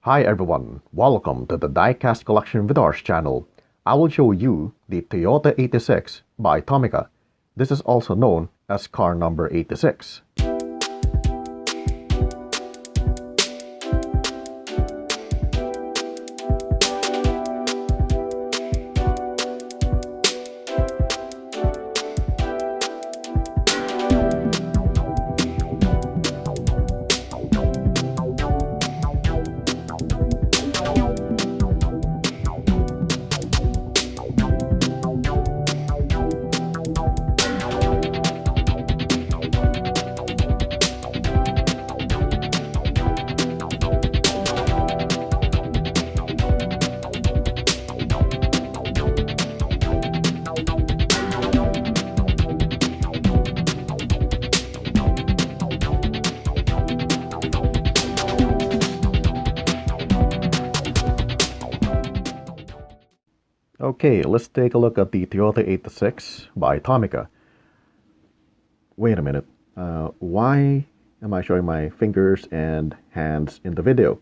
Hi everyone, welcome to the Diecast Collection Videoarts channel. I will show you the Toyota 86 by Tomica. This is also known as car number 86. Okay, let's take a look at the Toyota 86 by Tomica. Wait a minute, why am I showing my fingers and hands in the video?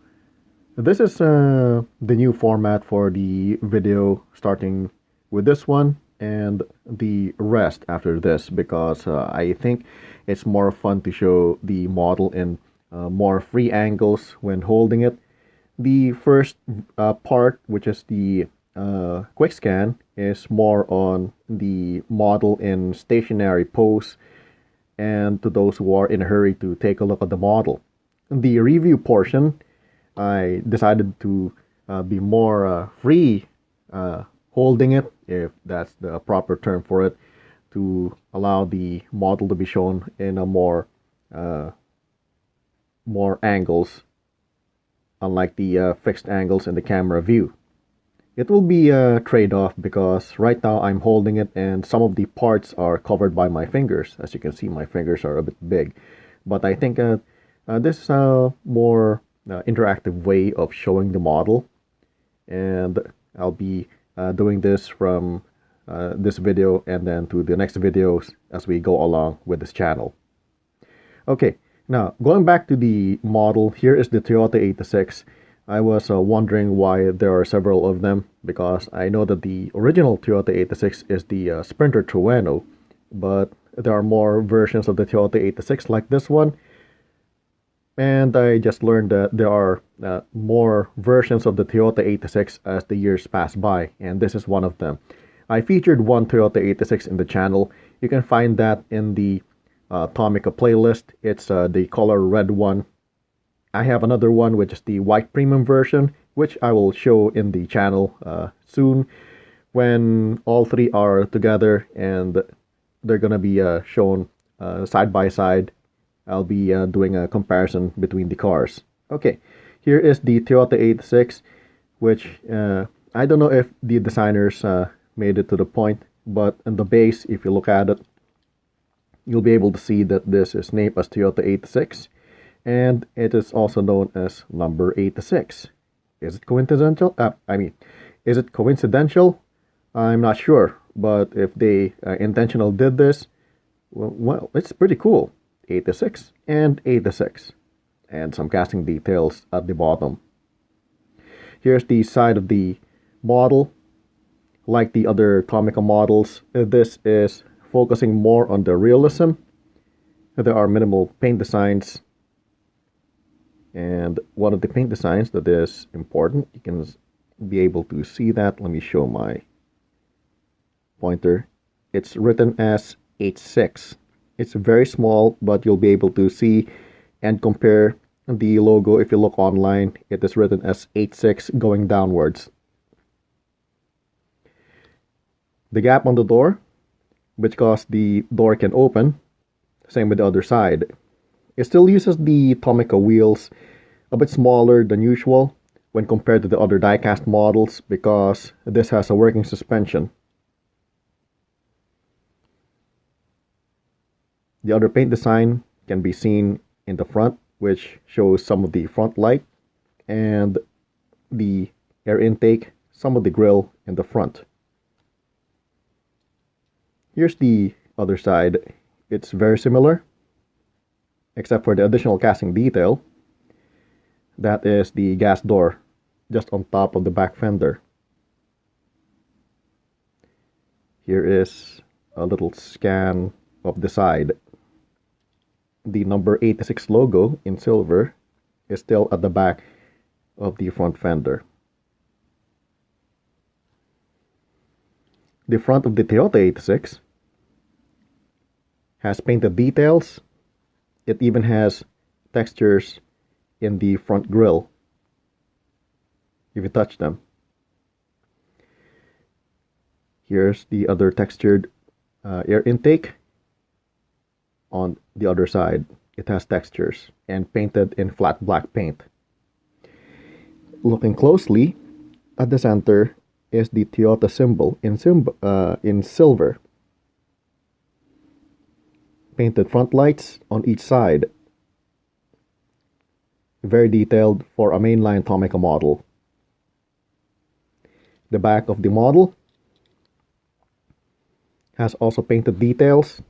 This is the new format for the video, starting with this one and the rest after this, because I think it's more fun to show the model in more free angles when holding it. The first part, which is the quick scan, is more on the model in stationary pose and to those who are in a hurry to take a look at the model. The review portion, I decided to be more free holding it, if that's the proper term for it, to allow the model to be shown in a more angles, unlike the fixed angles in the camera view. It will be a trade-off because right now I'm holding it and some of the parts are covered by my fingers. As you can see, my fingers are a bit big. But I think this is a more interactive way of showing the model. And I'll be doing this from this video and then to the next videos as we go along with this channel. Okay, now going back to the model, here is the Toyota 86. I was wondering why there are several of them, because I know that the original Toyota 86 is the Sprinter Trueno, but there are more versions of the Toyota 86 like this one, and I just learned that there are more versions of the Toyota 86 as the years pass by, and this is one of them. I featured one Toyota 86 in the channel. You can find that in the Tomica playlist. It's the color red one. I have another one, which is the white premium version, which I will show in the channel soon when all three are together and they're gonna be shown side by side. I'll be doing a comparison between the cars. Okay, here is the Toyota 86, which I don't know if the designers made it to the point, but in the base, if you look at it, you'll be able to see that this is named as Toyota 86. And it is also known as number 86. Is it coincidental? Is it coincidental? I'm not sure, but if they intentional did this, well, it's pretty cool. 86 and 86, and some casting details at the bottom. Here's the side of the model. Like the other Tomica models, this is focusing more on the realism. There are minimal paint designs. And one of the paint designs that is important, you can be able to see that. Let me show my pointer. It's written as 86. It's very small, but you'll be able to see and compare the logo. If you look online, it is written as 86 going downwards. The gap on the door, which cause the door can open, same with the other side. It still uses the Tomica wheels, a bit smaller than usual when compared to the other diecast models, because this has a working suspension. The other paint design can be seen in the front, which shows some of the front light and the air intake, some of the grille in the front. Here's the other side. It's very similar, except for the additional casting detail. That is the gas door just on top of the back fender. Here is a little scan of the side. The number 86 logo in silver is still at the back of the front fender. The front of the Toyota 86 has painted details. It even has textures in the front grille if you touch them. Here's the other textured air intake. On the other side, it has textures and painted in flat black paint. Looking closely at the center is the Toyota symbol in silver. Painted front lights on each side. Very detailed for a mainline Tomica model. The back of the model has also painted details.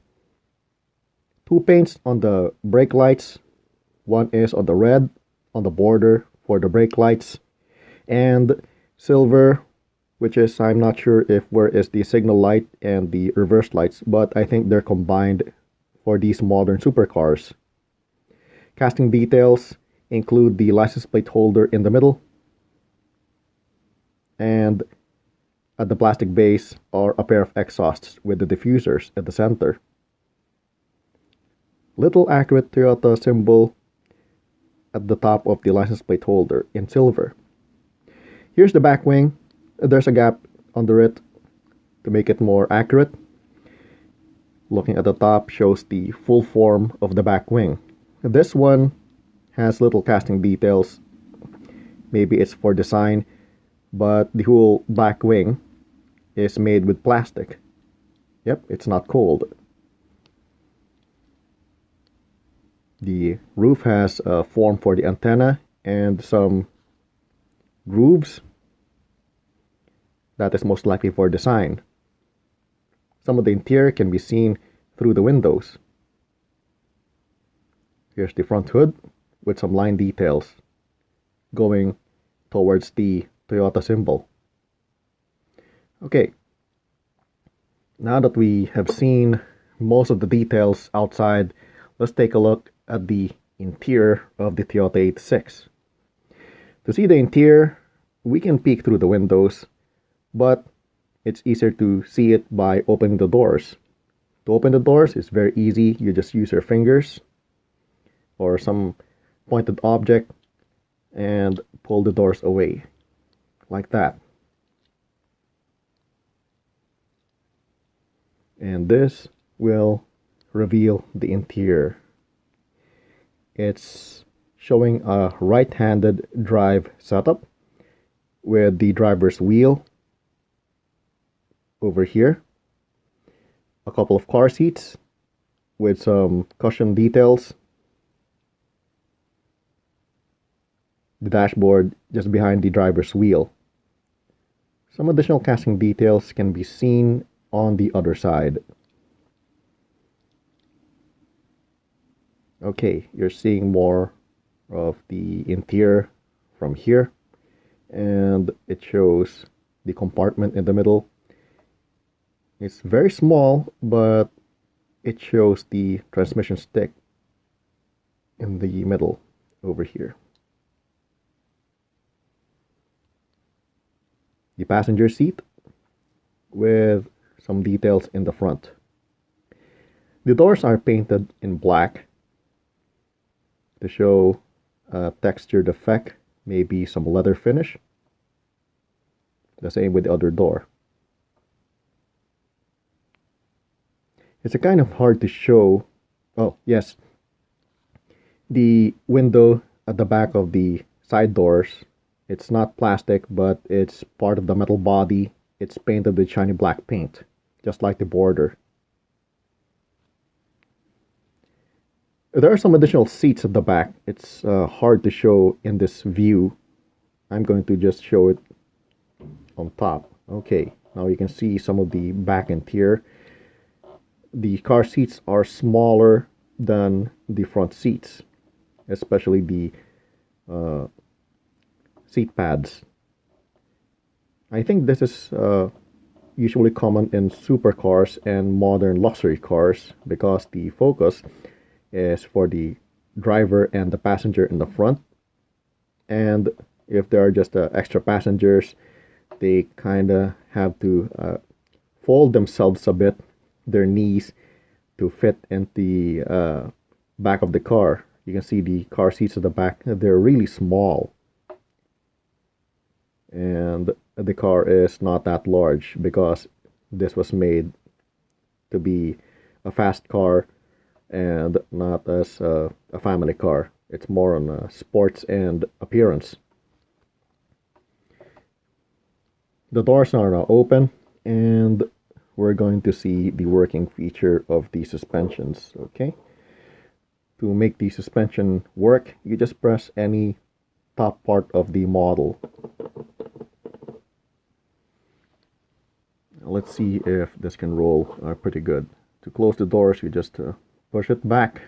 Two paints on the brake lights. One is on the red on the border for the brake lights, and silver, which is, I'm not sure if where is the signal light and the reverse lights, but I think they're combined for these modern supercars. Casting details include the license plate holder in the middle, and at the plastic base are a pair of exhausts with the diffusers at the center. Little accurate Toyota symbol at the top of the license plate holder in silver. Here's the back wing. There's a gap under it to make it more accurate. Looking at the top shows the full form of the back wing. This one has little casting details. Maybe it's for design, but the whole back wing is made with plastic. Yep, it's not cold. The roof has a form for the antenna and some grooves. That is most likely for design. Some of the interior can be seen through the windows. Here's the front hood with some line details going towards the Toyota symbol. Okay, now that we have seen most of the details outside, let's take a look at the interior of the Toyota 86. To see the interior, we can peek through the windows, but it's easier to see it by opening the doors. To open the doors is very easy. You just use your fingers or some pointed object and pull the doors away like that. And this will reveal the interior. It's showing a right-handed drive setup with the driver's wheel over here. A couple of car seats with some cushion details. The dashboard just behind the driver's wheel. Some additional casting details can be seen on the other side. Okay, you're seeing more of the interior from here, and it shows the compartment in the middle. It's very small, but it shows the transmission stick in the middle over here. The passenger seat with some details in the front. The doors are painted in black to show a textured effect, maybe some leather finish. The same with the other door. It's a kind of hard to show. Oh, yes. The window at the back of the side doors, it's not plastic, but it's part of the metal body. It's painted with shiny black paint, just like the border. There are some additional seats at the back. It's hard to show in this view. I'm going to just show it on top. Okay, now you can see some of the back interior. The car seats are smaller than the front seats, especially the seat pads. I think this is usually common in supercars and modern luxury cars because the focus is for the driver and the passenger in the front. And if there are just extra passengers, they kind of have to fold themselves a bit, their knees, to fit in the back of the car. You can see the car seats at the back, they're really small. And the car is not that large because this was made to be a fast car and not as a family car. It's more on sports and appearance. The doors are now open and we're going to see the working feature of the suspensions. Okay, to make the suspension work, you just press any top part of the model. Let's see if this can roll pretty good. To close the doors, you just push it back.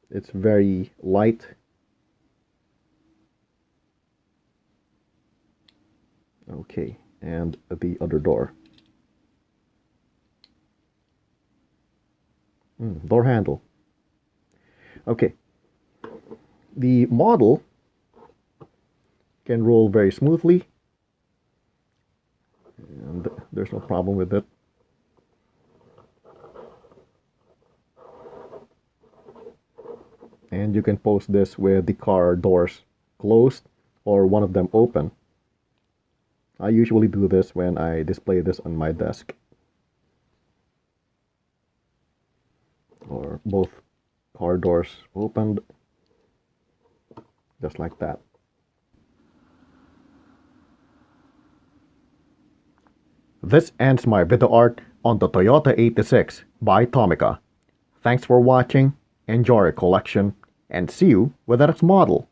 It's very light. Okay, and the other door. Door handle. Okay, the model can roll very smoothly, and there's no problem with it. And you can post this with the car doors closed or one of them open. I usually do this when I display this on my desk. Or both car doors opened, just like that. This ends my video art on the Toyota 86 by Tomica. Thanks for watching, enjoy your collection, and see you with the next model.